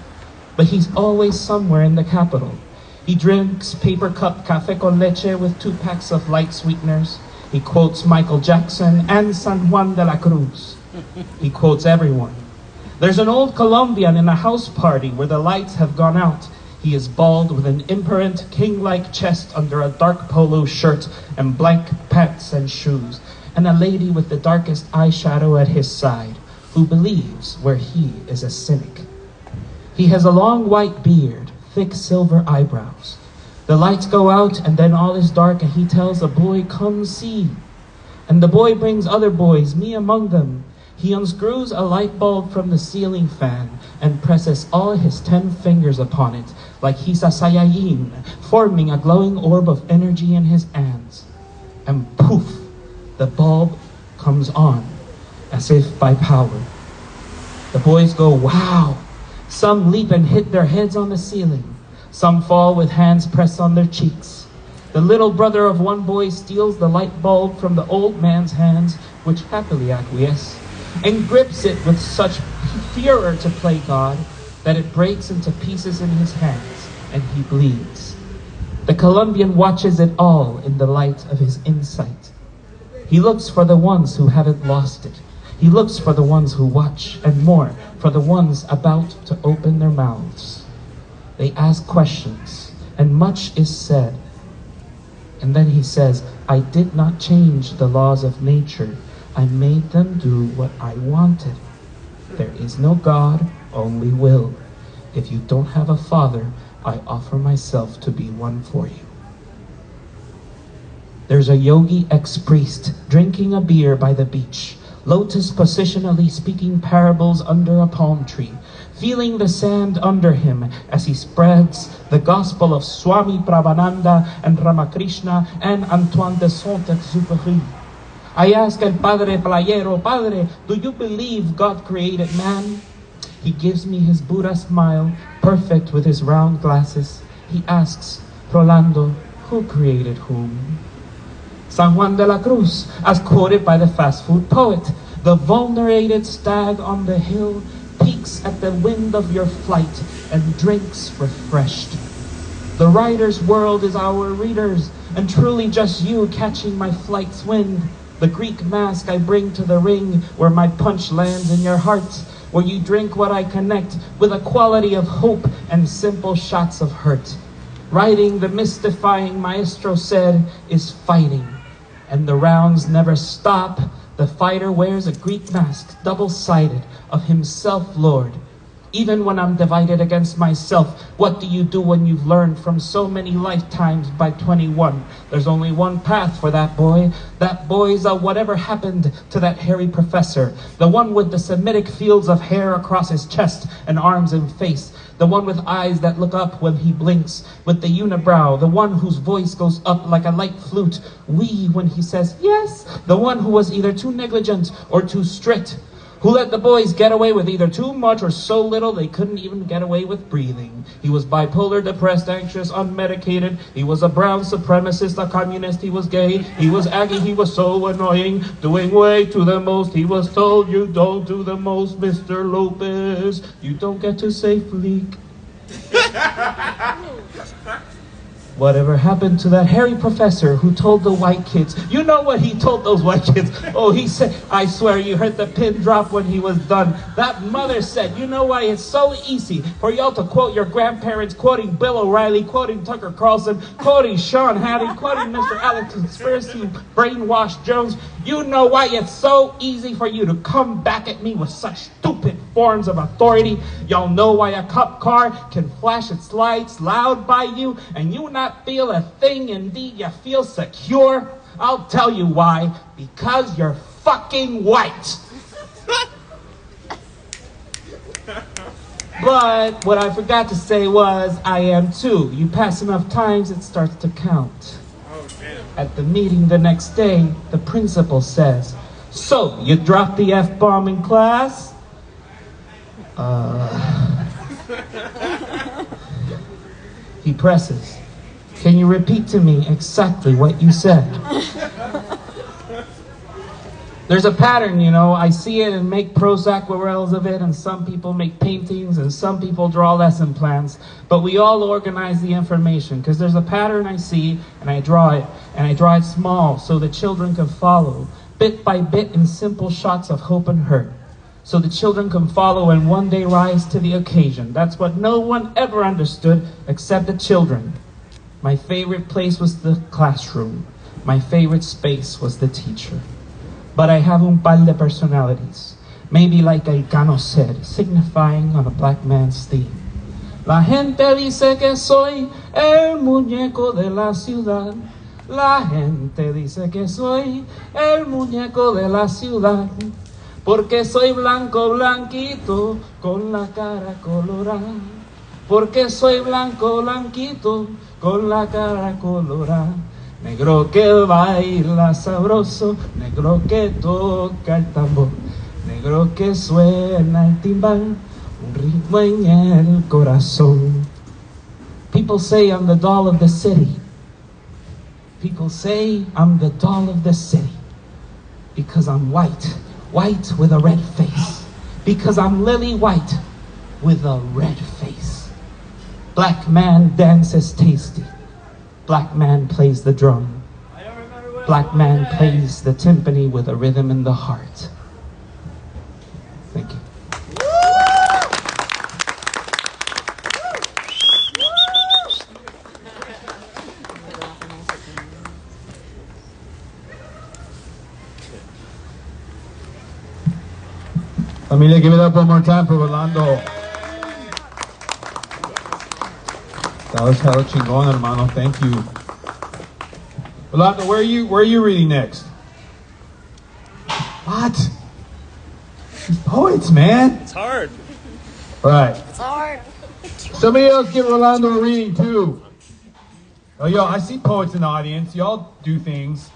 But he's always somewhere in the Capitol. He drinks paper cup café con leche with 2 packs of light sweeteners. He quotes Michael Jackson and San Juan de la Cruz. He quotes everyone. There's an old Colombian in a house party where the lights have gone out. He is bald with an imperent, king-like chest under a dark polo shirt and blank pants and shoes, and a lady with the darkest eyeshadow at his side, who believes where he is a cynic. He has a long white beard, thick silver eyebrows. The lights go out and then all is dark and he tells a boy, "Come see." And the boy brings other boys, me among them. He unscrews a light bulb from the ceiling fan and presses all his 10 fingers upon it, like he's a Saiyajin, forming a glowing orb of energy in his hands. And poof, the bulb comes on, as if by power. The boys go, "Wow!" Some leap and hit their heads on the ceiling. Some fall with hands pressed on their cheeks. The little brother of one boy steals the light bulb from the old man's hands, which happily acquiesce, and grips it with such furor to play God that it breaks into pieces in his hands and he bleeds. The Colombian watches it all in the light of his insight. He looks for the ones who haven't lost it. He looks for the ones who watch, and more, for the ones about to open their mouths. They ask questions, and much is said. And then he says, "I did not change the laws of nature. I made them do what I wanted. There is no God, only will. If you don't have a father, I offer myself to be one for you." There's a yogi ex-priest drinking a beer by the beach, lotus positionally speaking parables under a palm tree, feeling the sand under him as he spreads the gospel of Swami Prabhananda and Ramakrishna and Antoine de Saint-Exupéry. I ask El Padre Playero, "Padre, do you believe God created man?" He gives me his Buddha smile, perfect with his round glasses. He asks, "Rolando, who created whom?" San Juan de la Cruz, as quoted by the fast food poet, "The vulnerated stag on the hill peeks at the wind of your flight and drinks refreshed. The writer's world is our readers, and truly just you catching my flight's wind. The Greek mask I bring to the ring, where my punch lands in your heart, where you drink what I connect with a quality of hope and simple shots of hurt. Writing, the mystifying maestro said, is fighting, and the rounds never stop. The fighter wears a Greek mask, double-sided, of himself Lord. Even when I'm divided against myself, what do you do when you've learned from so many lifetimes by 21? There's only one path for that boy. That boy's a whatever happened to that hairy professor. The one with the Semitic fields of hair across his chest and arms and face. The one with eyes that look up when he blinks, with the unibrow. The one whose voice goes up like a light flute. Wee when he says yes. The one who was either too negligent or too strict. Who let the boys get away with either too much or so little they couldn't even get away with breathing. He was bipolar, depressed, anxious, unmedicated. He was a brown supremacist, a communist, he was gay. He was aggy, he was so annoying. Doing way to the most, he was told you don't do the most, Mr. López. You don't get to say fleek. Whatever happened to that hairy professor who told the white kids? You know what he told those white kids? Oh, he said, I swear you heard the pin drop when he was done. That mother said, you know why it's so easy for y'all to quote your grandparents, quoting Bill O'Reilly, quoting Tucker Carlson, quoting Sean Hannity, quoting Mr. Alex Conspiracy, Brainwashed Jones. You know why it's so easy for you to come back at me with such stupid forms of authority? Y'all know why a cop car can flash its lights loud by you and you not feel a thing, indeed you feel secure? I'll tell you why. Because you're fucking white. But what I forgot to say was, I am too. You pass enough times, it starts to count. At the meeting the next day, the principal says, so, you dropped the F-bomb in class? He presses. Can you repeat to me exactly what you said? There's a pattern, you know. I see it and make prose aquarelles of it, and some people make paintings, and some people draw lesson plans. But we all organize the information, because there's a pattern I see, and I draw it. And I draw it small, so the children can follow, bit by bit in simple shots of hope and hurt. So the children can follow and one day rise to the occasion. That's what no one ever understood, except the children. My favorite place was the classroom. My favorite space was the teacher. But I have un par de personalities, maybe like El Cano said, signifying on a black man's theme. La gente dice que soy el muñeco de la ciudad. La gente dice que soy el muñeco de la ciudad. Porque soy blanco, blanquito, con la cara colorada. Porque soy blanco, blanquito, con la cara colorada. Negro que baila sabroso, negro que toca el tambor, negro que suena el timbal, un ritmo en el corazón. People say I'm the doll of the city. People say I'm the doll of the city because I'm white, white with a red face. Because I'm lily white with a red face. Black man dances tasty. Black man plays the drum. Black man plays the timpani with a rhythm in the heart. Thank you. Familia, give it up one more time for Rolando. That was hella chingón, hermano. Thank you. Rolando, where are you reading next? What? These poets, man. It's hard. All right. It's hard. Somebody else give Rolando a reading too. Oh, yo, I see poets in the audience. Y'all do things.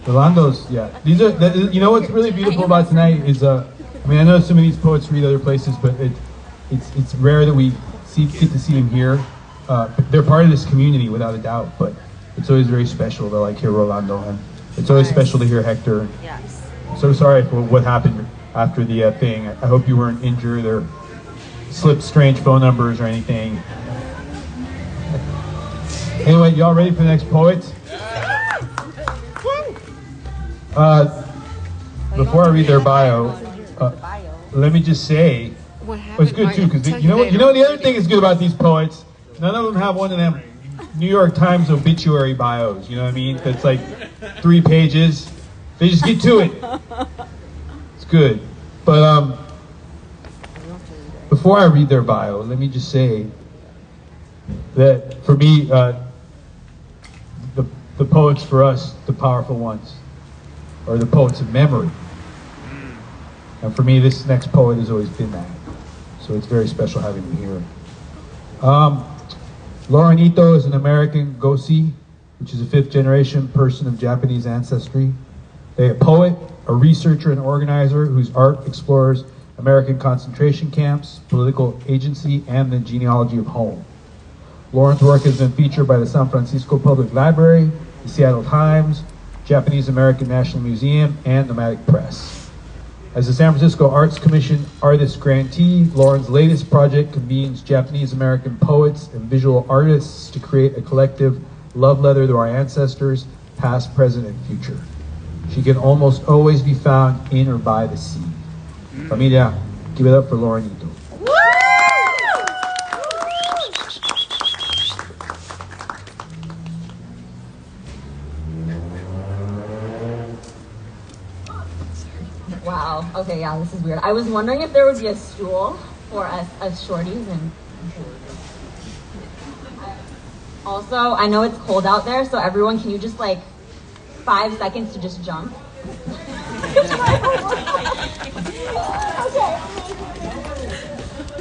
Rolando's, yeah. These are, you know what's really beautiful about tonight is, I mean, I know some of these poets read other places, but it's rare that we get to see them here. They're part of this community without a doubt, but it's always very special to like hear Rolando, and it's always special to hear Hector. Yes. I'm so sorry for what happened after the thing. I hope you weren't injured or slipped strange phone numbers or anything. Anyway, y'all ready for the next poet? Before I read their bio, let me just say, What happened? it's good too, because you know what the other thing is good about these poets? None of them have one of them New York Times obituary bios, you know what I mean? That's like 3 pages. They just get to it. It's good. But before I read their bio, let me just say that for me, the poets for us, the powerful ones, are the poets of memory. And for me, this next poet has always been that. So it's very special having him here. Laurenito is an American Gosi, which is a 5th generation person of Japanese ancestry. They're a poet, a researcher, and organizer whose art explores American concentration camps, political agency, and the genealogy of home. Lauren's work has been featured by the San Francisco Public Library, the Seattle Times, Japanese American National Museum, and Nomadic Press. As the San Francisco Arts Commission Artist Grantee, Lauren's latest project convenes Japanese-American poets and visual artists to create a collective love letter to our ancestors, past, present, and future. She can almost always be found in or by the sea. Familia, give it up for Laurenito. Wow. Okay, yeah, this is weird. I was wondering if there would be a stool for us as shorties, and also, I know it's cold out there, so everyone, can you just 5 seconds to just jump? Okay.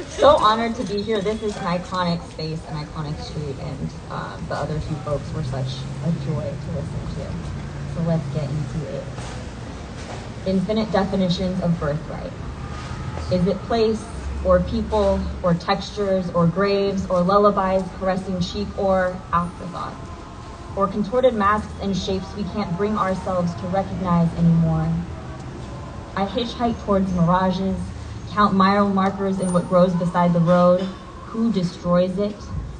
So honored to be here. This is an iconic space, an iconic street, and the other two folks were such a joy to listen to. So let's get into it. Infinite definitions of birthright. Is it place, or people, or textures, or graves, or lullabies caressing cheek, or afterthought? Or contorted masks and shapes we can't bring ourselves to recognize anymore? I hitchhike towards mirages, count mile markers in what grows beside the road, who destroys it,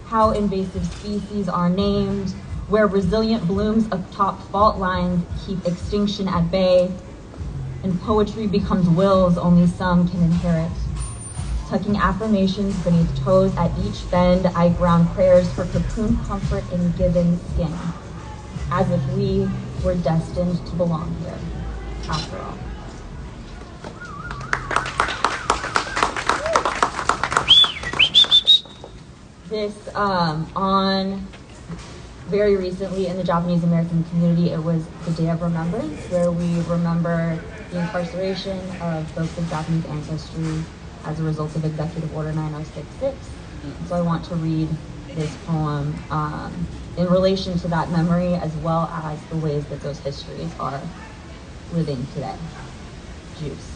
how invasive species are named, where resilient blooms atop fault lines keep extinction at bay, and poetry becomes wills only some can inherit. Tucking affirmations beneath toes at each bend, I ground prayers for cocoon comfort in given skin, as if we were destined to belong here, after all. This, on very recently in the Japanese American community, it was the Day of Remembrance, where we remember the incarceration of folks of Japanese ancestry as a result of Executive Order 9066. So I want to read this poem in relation to that memory, as well as the ways that those histories are living today. Juice.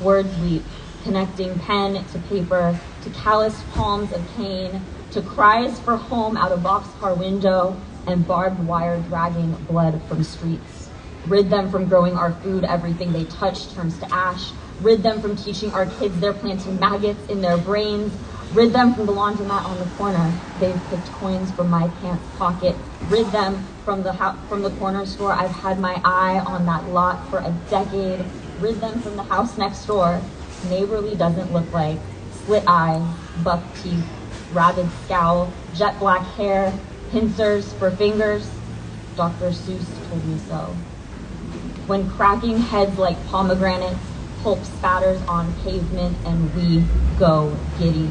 Words weep, connecting pen to paper, to calloused palms of cane, to cries for home out a boxcar window, and barbed wire dragging blood from streets. Rid them from growing our food, everything they touch turns to ash. Rid them from teaching our kids they're planting maggots in their brains. Rid them from the laundromat on the corner. They've picked coins from my pants pocket. Rid them from the corner store. I've had my eye on that lot for a decade. Rid them from the house next door. Neighborly doesn't look like. Slit eyes, buck teeth, rabid scowl, jet black hair, pincers for fingers. Dr. Seuss told me so. When cracking heads like pomegranates, pulp spatters on pavement and we go giddy.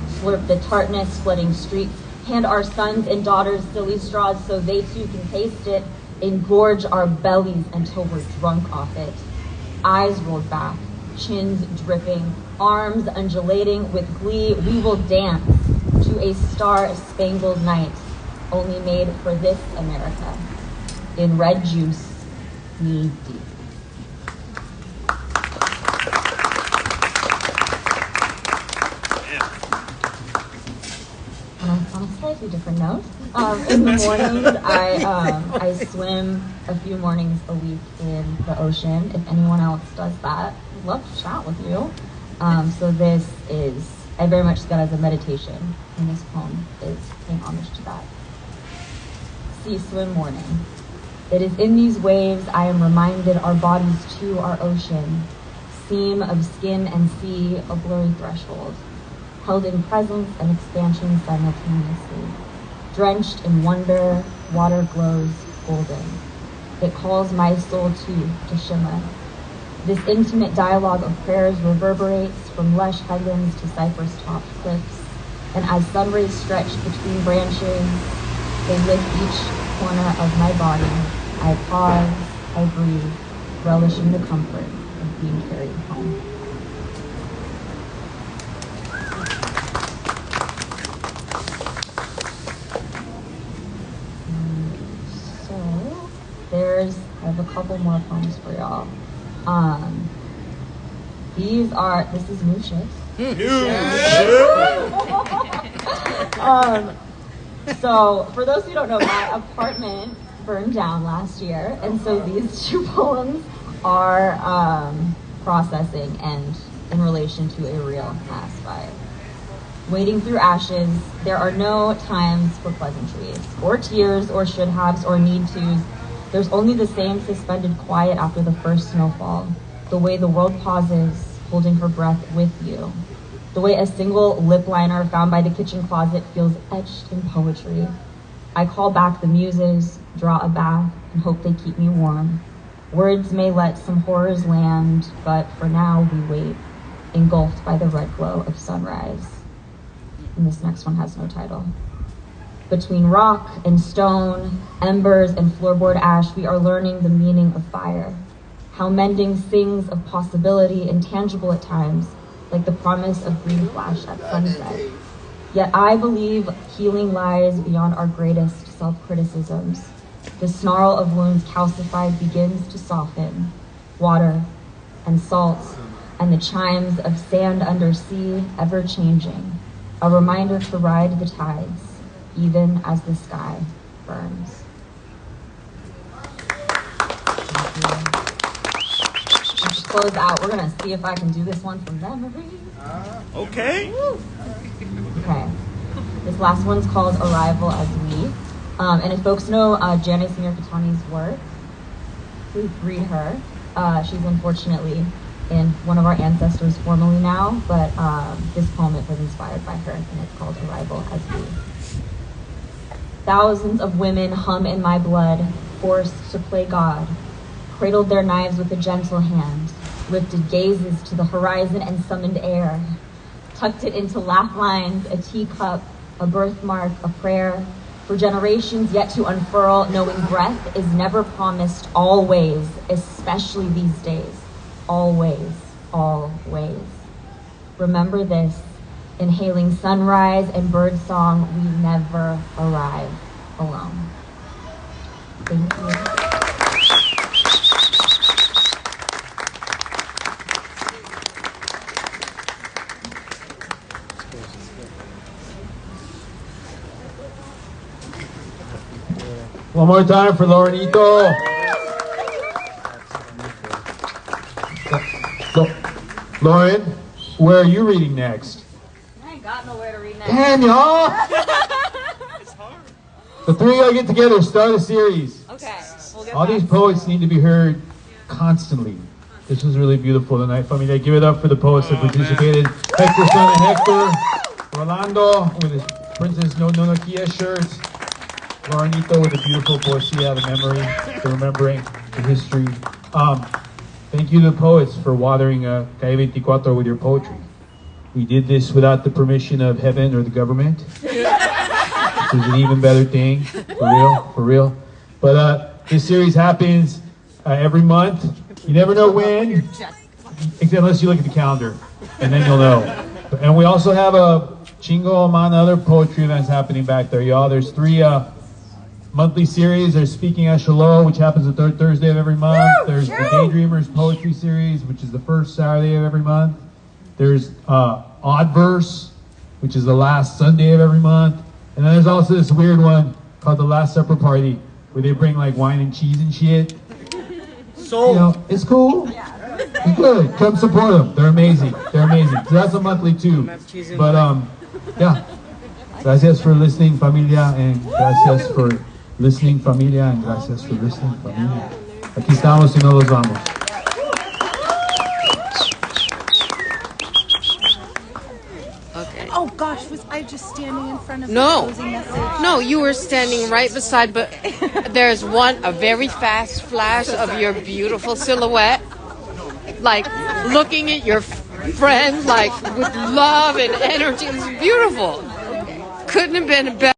Slurp the tartness flooding streets, hand our sons and daughters silly straws so they too can taste it, engorge our bellies until we're drunk off it. Eyes rolled back, chins dripping, arms undulating with glee, we will dance to a star-spangled night, only made for this America, in red juice, knee deep. On a slightly different note, in the mornings, I swim a few mornings a week in the ocean. If anyone else does that, I'd love to chat with you. So this is, I very much see that as a meditation, and this poem is paying homage to that. Sea swim morning. It is in these waves I am reminded our bodies too are ocean, seam of skin and sea, a blurry threshold, held in presence and expansion simultaneously. Drenched in wonder, water glows golden. It calls my soul too to shimmer. This intimate dialogue of prayers reverberates from lush headlands to cypress-topped cliffs, and as sun rays stretch between branches, they lift each corner of my body. I pause, I breathe, relishing the comfort of being carried home. I have a couple more poems for y'all. This is new shit. So for those who don't know, my apartment burned down last year, and so these two poems are processing and in relation to a real mass fire. Wading through ashes, there are no times for pleasantries, or tears, or should-haves, or need-tos. There's only the same suspended quiet after the first snowfall, the way the world pauses, holding her breath with you, the way a single lip liner found by the kitchen closet feels etched in poetry. I call back the muses, draw a bath, and hope they keep me warm. Words may let some horrors land, but for now we wait, engulfed by the red glow of sunrise. And this next one has no title. Between rock and stone, embers and floorboard ash, we are learning the meaning of fire. How mending sings of possibility, intangible at times, like the promise of green flash at sunset. Yet I believe healing lies beyond our greatest self-criticisms. The snarl of wounds calcified begins to soften. Water and salt and the chimes of sand under sea, ever changing. A reminder to ride the tides, even as the sky burns. To close out, we're gonna see if I can do this one from memory. Okay. Okay. This last one's called Arrival as We. And if folks know Janice Mirkatani's work, please read her. She's unfortunately in one of our ancestors formally now, but this poem was inspired by her, and it's called Arrival as We. Thousands of women hum in my blood, forced to play God, cradled their knives with a gentle hand, lifted gazes to the horizon and summoned air, tucked it into laugh lines, a teacup, a birthmark, a prayer, for generations yet to unfurl, knowing breath is never promised always, especially these days. Always, always. Remember this, inhaling sunrise and bird song, we never arrive alone. Thank you. One more time for Laurenito. So, Lauren, where are you reading next? I ain't got nowhere to read next. Damn, y'all! The three of you get together, start a series. Okay. We'll get All back. these poets need to be heard constantly. This was really beautiful tonight. Familia, give it up for the poets that participated. Hector, son of Hector. Rolando with his Princess No Nokia shirt. Laurenito with the beautiful poesía, the memory, the remembering, the history. Thank you to the poets for watering Calle 24 with your poetry. We did this without the permission of heaven or the government. Which is an even better thing, for real. But this series happens every month. You never know when, unless you look at the calendar, and then you'll know. And we also have a chingo amount of other poetry events happening back there, y'all. There's 3 monthly series. There's Speaking at Shalom, which happens the 3rd Thursday of every month. There's the Daydreamers Poetry Series, which is the 1st Saturday of every month. There's Odd Verse, which is the last Sunday of every month. And then there's also this weird one called the Last Supper Party, where they bring like wine and cheese and shit. So, you know, it's cool. It's good. Come support them. They're amazing. They're amazing. So that's a monthly too. But yeah. Gracias for listening, familia, and gracias for listening, familia, and gracias for listening, familia. Aquí estamos y no los vamos. Okay. Oh gosh, was I just standing in front of No. the closing message? No, you were standing right beside, but there's a very fast flash of your beautiful silhouette, like looking at your friend, like with love and energy. It was beautiful. Couldn't have been better.